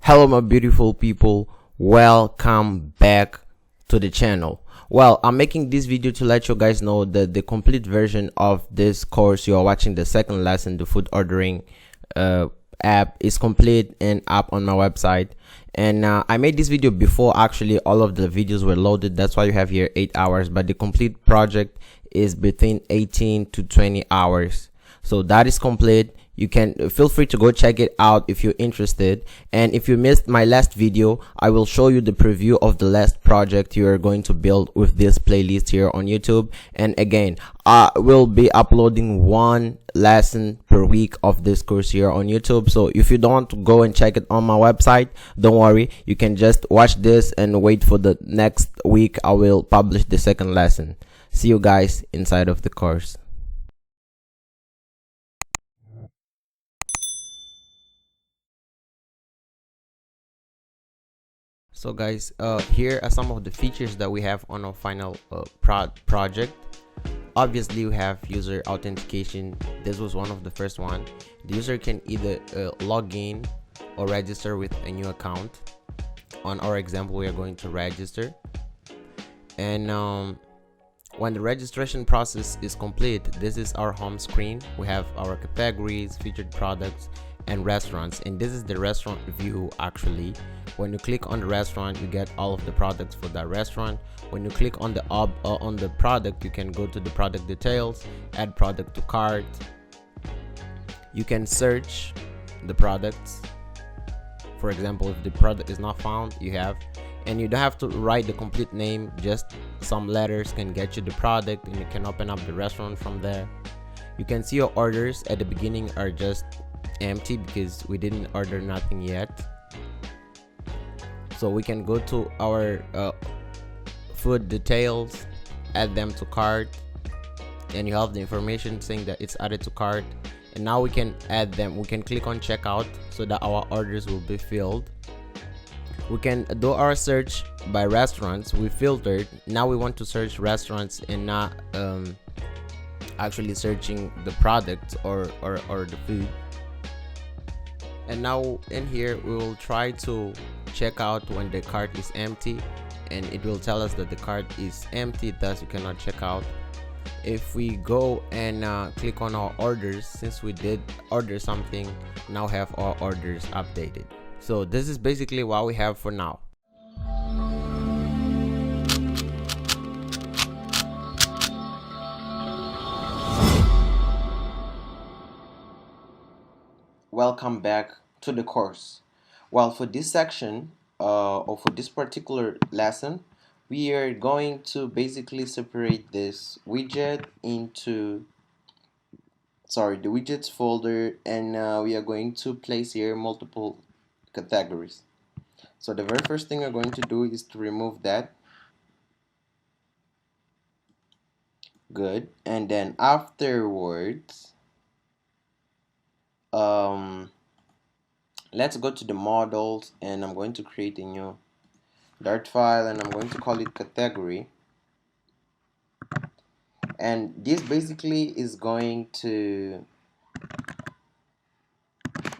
Hello my beautiful people, welcome back to the channel. Well, I'm making this video to let you guys know that the complete version of this course you are watching, the second lesson, the food ordering app, is complete and up on my website. And I made this video before actually all of the videos were loaded. That's why you have here 8 hours, but the complete project is between 18 to 20 hours. So that is complete. You can feel free to go check it out if you're interested. And if you missed my last video, I will show you the preview of the last project you are going to build with this playlist here on YouTube. And again, I will be uploading one lesson per week of this course here on YouTube. So if you don't want to go and check it on my website, don't worry, you can just watch this and wait for the next week. I will publish the second lesson. See you guys inside of the course. So guys, here are some of the features that we have on our final project. Obviously, we have user authentication. This was one of the first one. The user can either log in or register with a new account. On our example, we are going to register, and when the registration process is complete, this is our home screen. We have our categories, featured products, and restaurants, and this is the restaurant view. Actually, when you click on the restaurant, you get all of the products for that restaurant. When you click on the product, you can go to the product details, add product to cart. You can search the products. For example, if the product is not found, and you don't have to write the complete name, just some letters can get you the product, and you can open up the restaurant from there. You can see your orders at the beginning are just empty because we didn't order nothing yet. So we can go to our food details, add them to cart, and you have the information saying that it's added to cart. And now we can add them. We can click on checkout so that our orders will be filled. We can do our search by restaurants. We filtered. Now we want to search restaurants and not actually searching the product or the food. And now in here we will try to check out when the cart is empty, and it will tell us that the cart is empty, thus you cannot check out. If we go and click on our orders, since we did order something, now have our orders updated. So this is basically what we have for now. Welcome back to the course. Well, for this section or for this particular lesson, we are going to basically separate this widget into the widgets folder, and we are going to place here multiple categories. So the very first thing we're going to do is to remove that. Good. And then afterwards, let's go to the models, and I'm going to create a new Dart file, and I'm going to call it category. And this basically is going to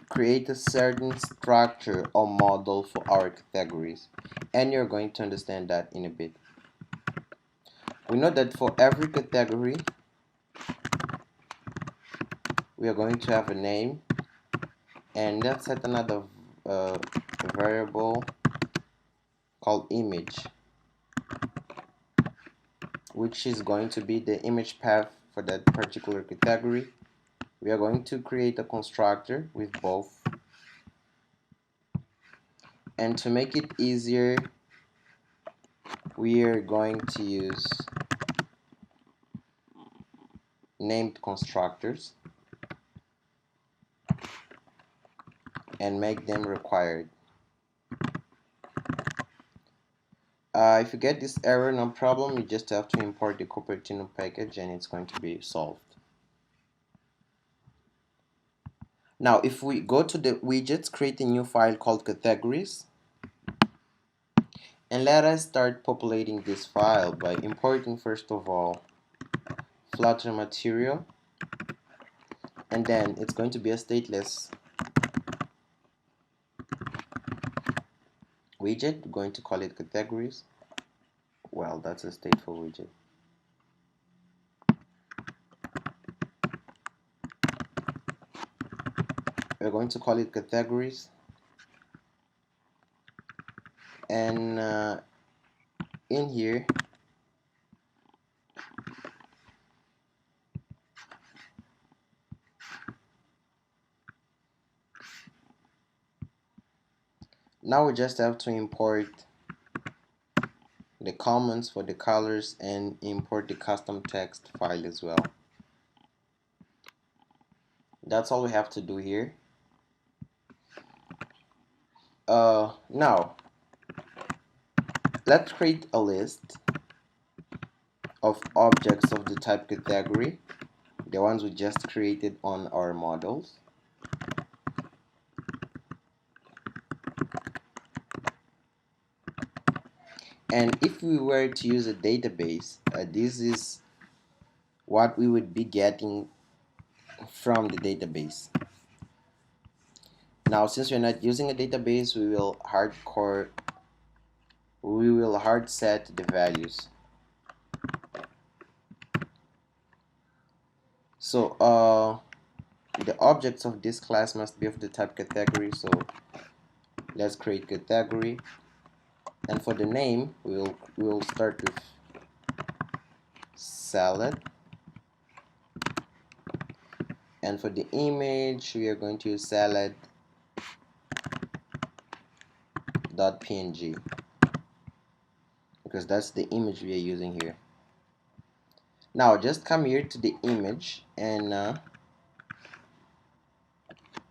create a certain structure or model for our categories, and you're going to understand that in a bit. We know that for every category we are going to have a name, and let's set another variable called image, which is going to be the image path for that particular category. We are going to create a constructor with both, and to make it easier, we are going to use named constructors and make them required. If you get this error, no problem, you just have to import the Cupertino package and it's going to be solved. Now if we go to the widgets, create a new file called categories, and let us start populating this file by importing first of all Flutter material, and then it's going to be a stateless widget. We're going to call it categories. Well, that's a stateful widget. We're going to call it categories, and in here now we just have to import the comments for the colors and import the custom text file as well. That's all we have to do here. Now let's create a list of objects of the type category, the ones we just created on our models. And if we were to use a database, this is what we would be getting from the database. Now, since we're not using a database, we will hard set the values. So the objects of this class must be of the type category. So let's create category, and for the name we will start with salad, and for the image we are going to use salad.png because that's the image we are using here. Now just come here to the image, and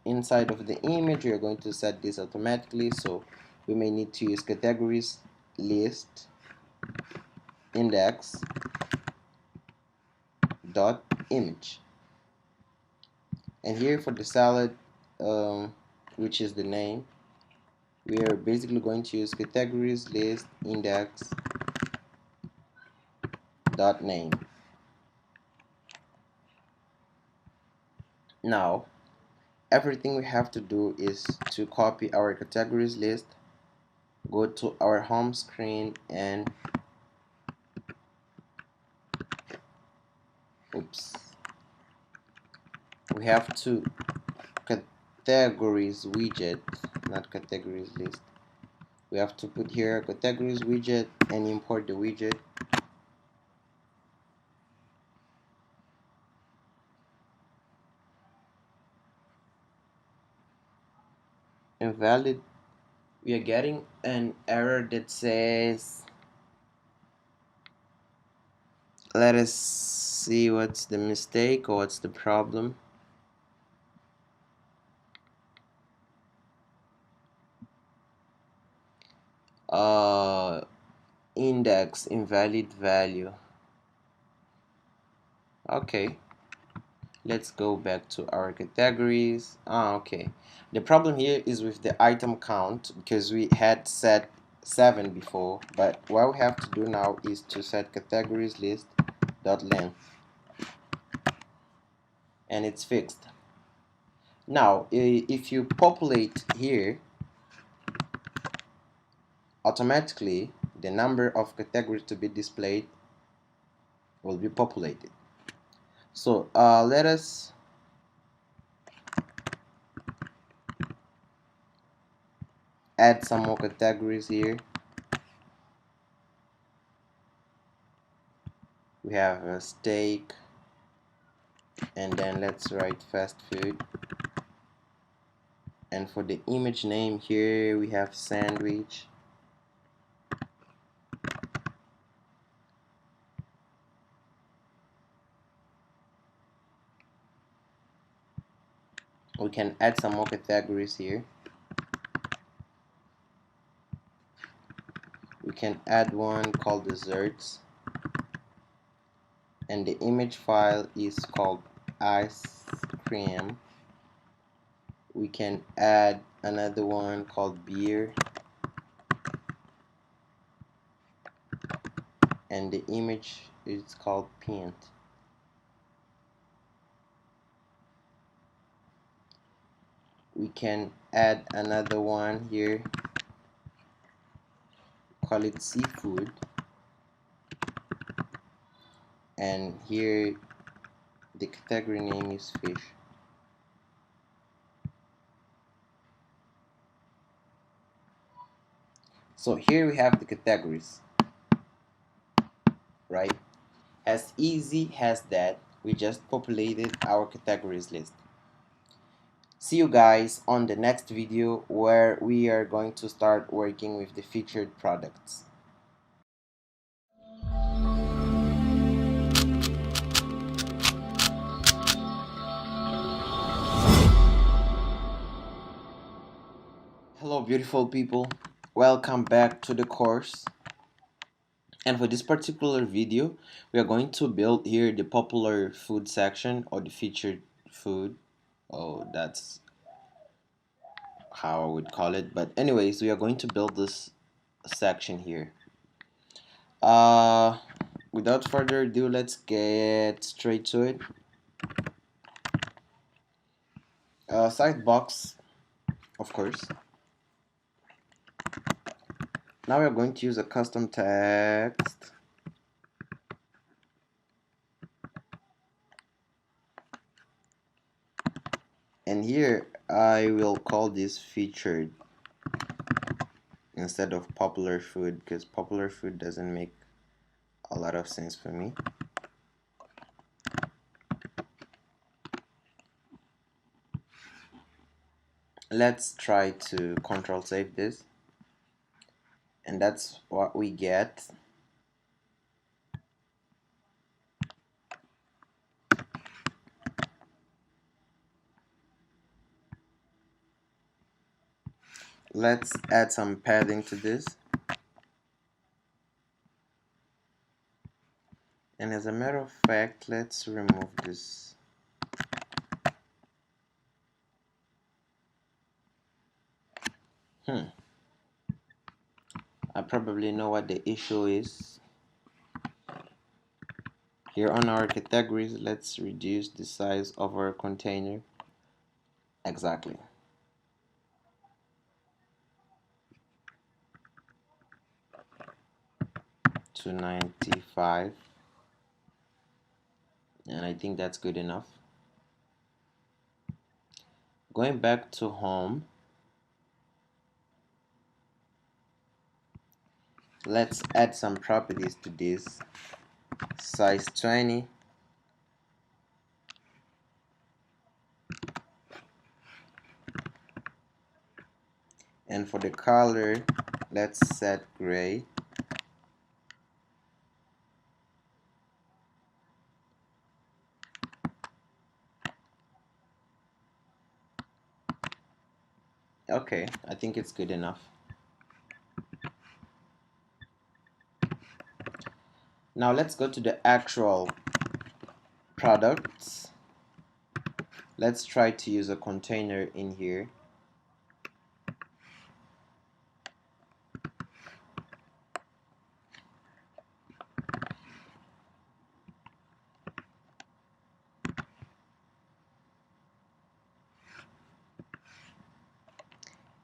inside of the image we are going to set this automatically, so we may need to use categories list index dot image, and here for the salad, which is the name, we are basically going to use categories list index dot name. Now everything we have to do is to copy our categories list, go to our home screen, and we have to categories widget, not categories list. We have to put here categories widget and import the widget. Invalid. We are getting an error that says, let us see what's the mistake or what's the problem. Index invalid value. Okay, let's go back to our categories. Okay, the problem here is with the item count because we had set 7 before, but what we have to do now is to set categories list dot length, and it's fixed. Now if you populate here, automatically the number of categories to be displayed will be populated. So let us add some more categories here. We have a steak, and then let's write fast food, and for the image name here we have sandwich. We can add some more categories here. We can add one called desserts, and the image file is called ice cream. We can add another one called beer, and the image is called paint. We can add another one here call it seafood, and here the category name is fish. So here we have the categories, right? As easy as that, we just populated our categories list. See you guys on the next video where we are going to start working with the featured products. Hello beautiful people, welcome back to the course. And for this particular video, we are going to build here the popular food section, or the featured food. Oh, that's how I would call it. But anyways, we are going to build this section here. Without further ado, let's get straight to it. Site box, of course. Now we are going to use a custom text. And here I will call this featured instead of popular food, because popular food doesn't make a lot of sense for me. Let's try to control save this, and that's what we get. Let's add some padding to this, and as a matter of fact, let's remove this. I probably know what the issue is. Here on our categories, let's reduce the size of our container. Exactly. To 95. And I think that's good enough. Going back to home, let's add some properties to this. Size 20. And for the color, let's set gray. Okay, I think it's good enough. Now let's go to the actual products. Let's try to use a container in here.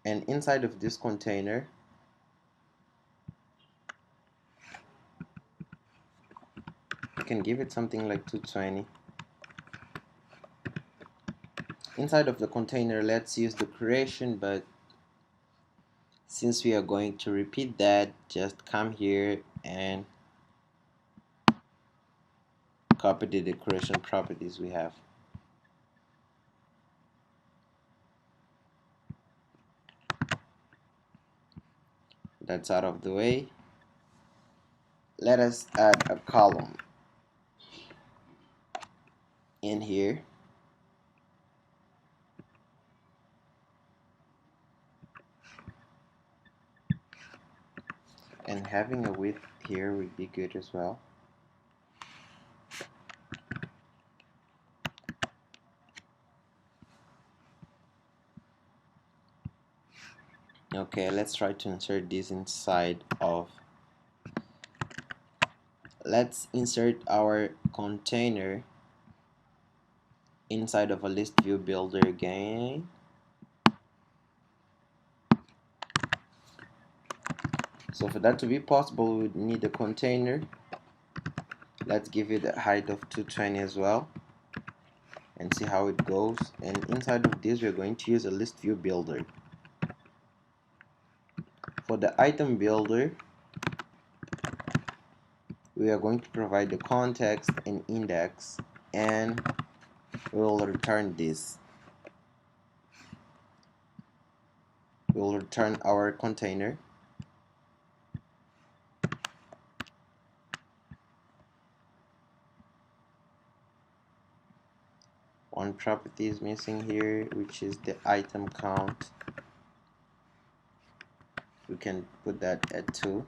And inside of this container, you can give it something like 220. Inside of the container, let's use the creation, but since we are going to repeat that, just come here and copy the decoration properties we have. That's out of the way. Let us add a column in here. And having a width here would be good as well. Okay, let's try to insert this inside of. Let's insert our container inside of a list view builder again. So for that to be possible, we would need a container. Let's give it a height of 220 as well and see how it goes. And inside of this, we're going to use a list view builder. For the item builder, we are going to provide the context and index, and we will return this. We will return our container. One property is missing here, which is the item count. We can put that at 2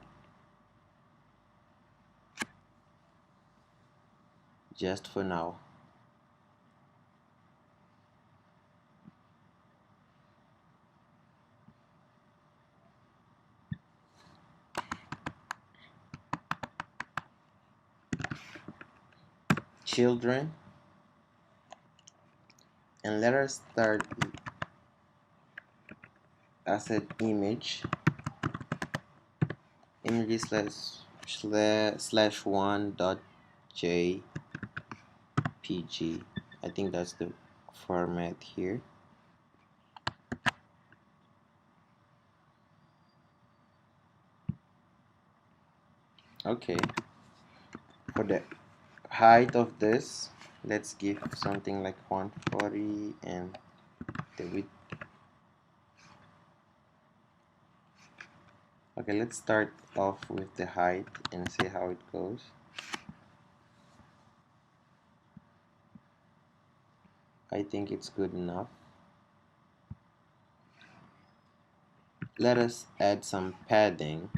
just for now. Children, and let us start asset image slash 1 dot jpg. I think that's the format here. Okay, for the height of this, let's give something like 140, and the width. Okay, let's start off with the height and see how it goes. I think it's good enough. Let us add some padding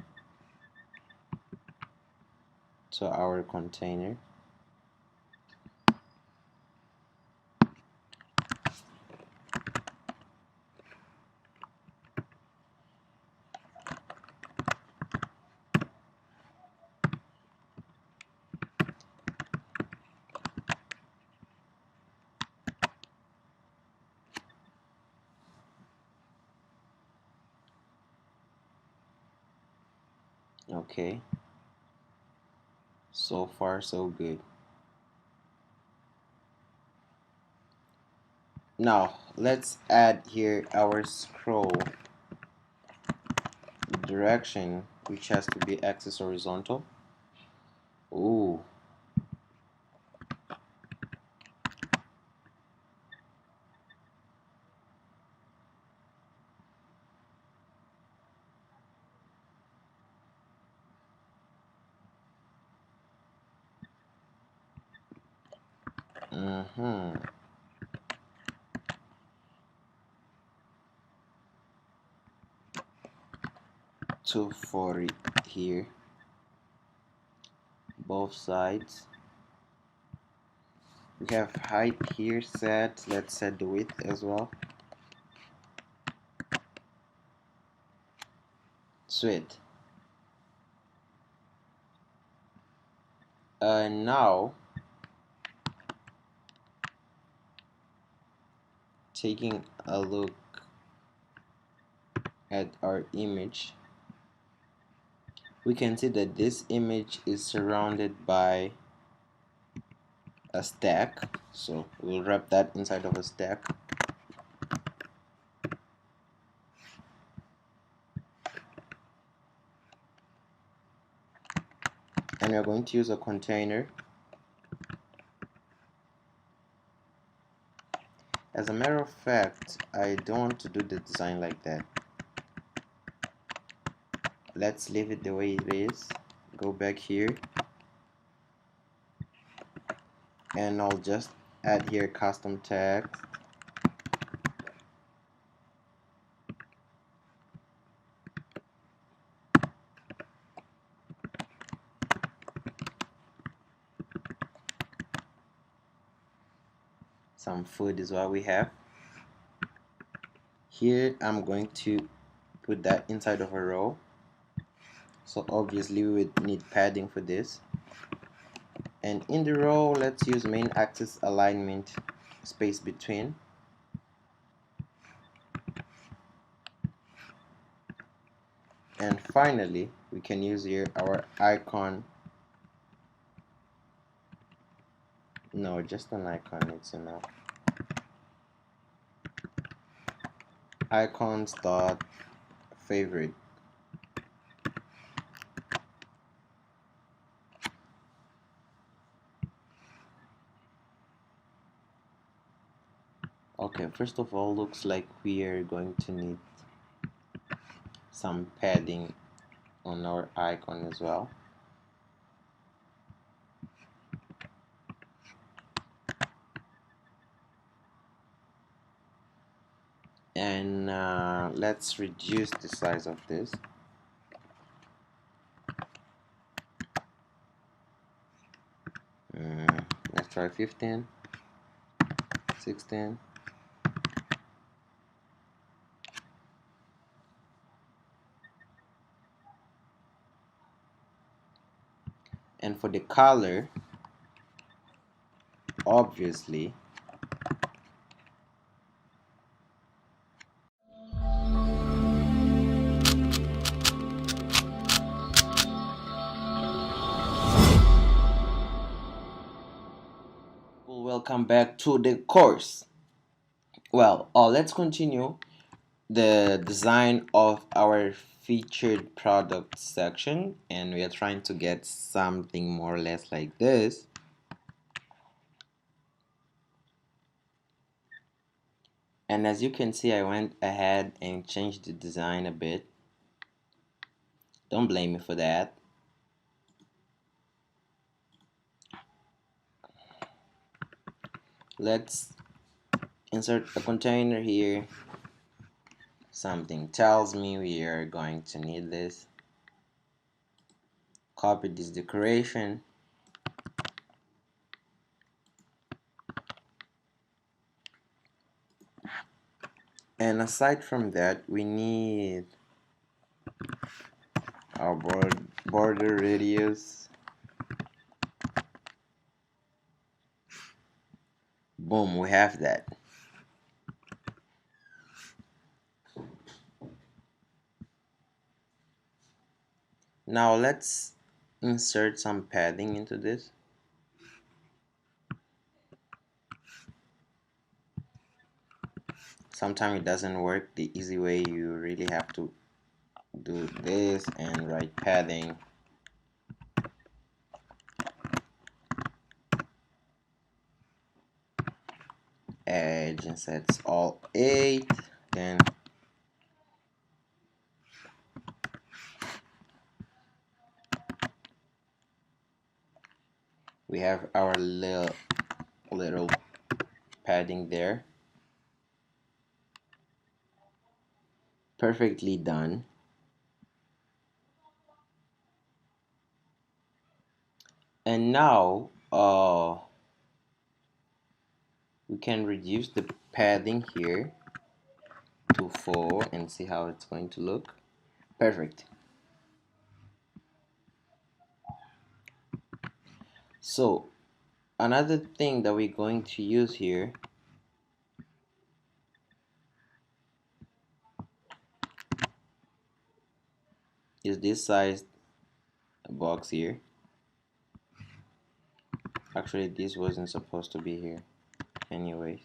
to our container. Okay, so far so good. Now let's add here our scroll direction, which has to be axis horizontal. Ooh. Mm-hmm. 240 here, both sides. We have height here set. Let's set the width as well. Sweet. Now taking a look at our image, we can see that this image is surrounded by a stack, so we'll wrap that inside of a stack. And we are going to use a container. As a matter of fact, I don't want to do the design like that. Let's leave it the way it is. Go back here, and I'll just add here custom text. Some food is what we have. Here I'm going to put that inside of a row. So obviously we would need padding for this. And in the row, let's use main axis alignment, space between. And finally, we can use here our icon. No, just an icon, it's enough. Icons dot favorite. Okay, first of all, looks like we are going to need some padding on our icon as well. And let's reduce the size of this. Let's try 15, 16. And for the color, obviously, welcome back to the course. Well, let's continue the design of our featured product section, and we are trying to get something more or less like this. And as you can see, I went ahead and changed the design a bit. Don't blame me for that. Let's insert a container here. Something tells me we are going to need this. Copy this decoration. And aside from that, we need our border radius. Boom, we have that. Now let's insert some padding into this. Sometimes it doesn't work the easy way. You really have to do this and write padding. Edge and sets all 8. Then we have our little padding there. Perfectly done. And now we can reduce the padding here to 4 and see how it's going to look. Perfect. So another thing that we're going to use here is this size box here. Actually, this wasn't supposed to be here anyways.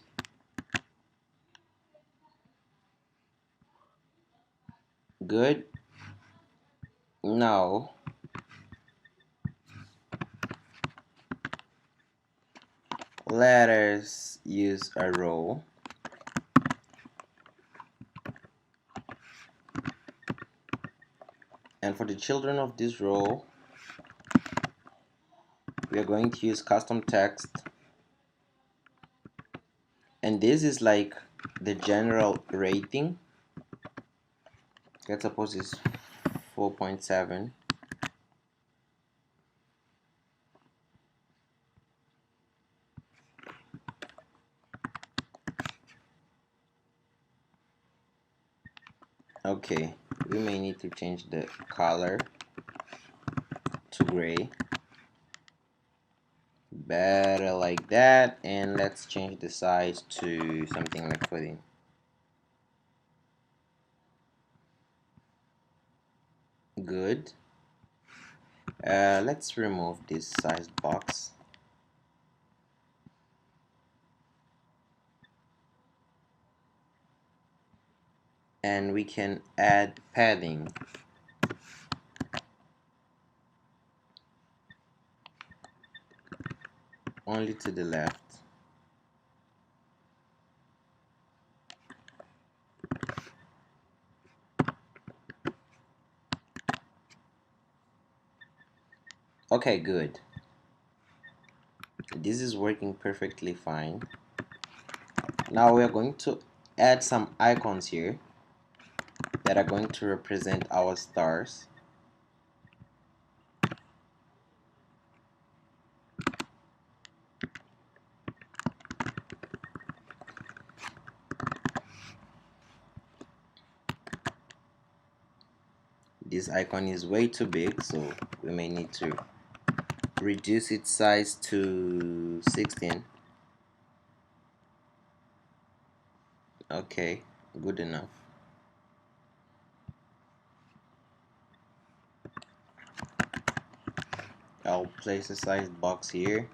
Good. Now let us use a row. And for the children of this row, we are going to use custom text. And this is like the general rating. Let's suppose it's 4.7. Okay, we may need to change the color to gray. Better like that. And let's change the size to something like 14. Good. Let's remove this size box. And we can add padding. Only to the left. Okay, good. This is working perfectly fine. Now we are going to add some icons here that are going to represent our stars. This icon is way too big, so we may need to reduce its size to 16. Okay, good enough. I'll place a size box here.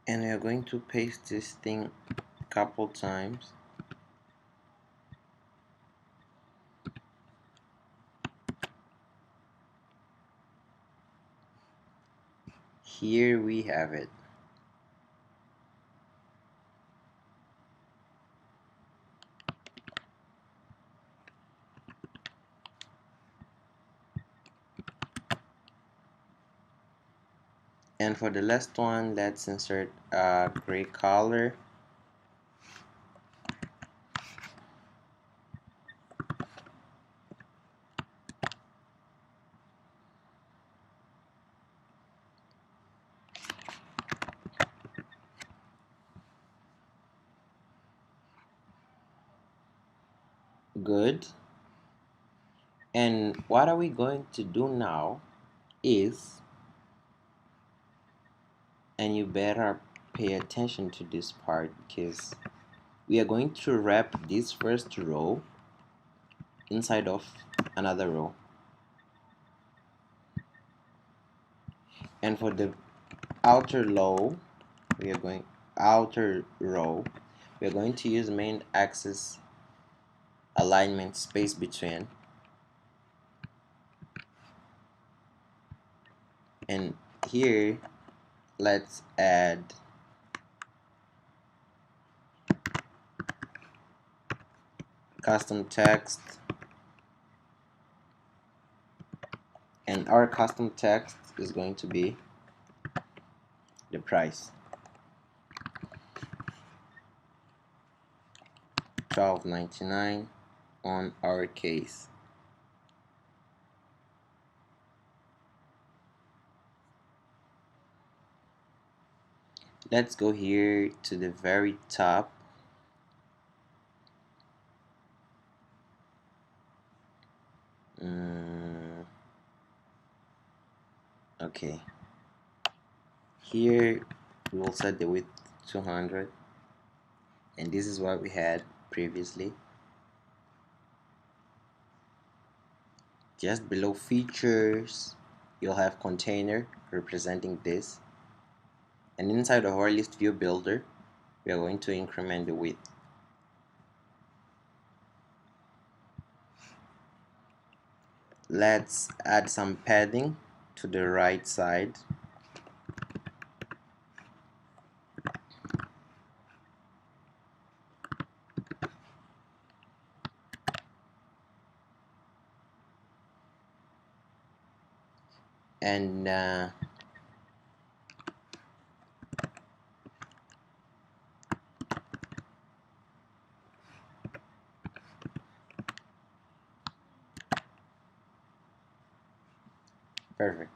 And we are going to paste this thing a couple times. Here we have it. And for the last one, let's insert a gray color. Good. And what are we going to do now is, and you better pay attention to this part, because we are going to wrap this first row inside of another row. And for the outer row, we are going to use main axis alignment space between, and here let's add custom text, and our custom text is going to be the price, $12.99 on our case. Let's go here to the very top. Okay, here we will set the width 200, and this is what we had previously. Just below features, you'll have container representing this, and inside of our list view builder, we are going to increment the width. Let's add some padding to the right side. And perfect.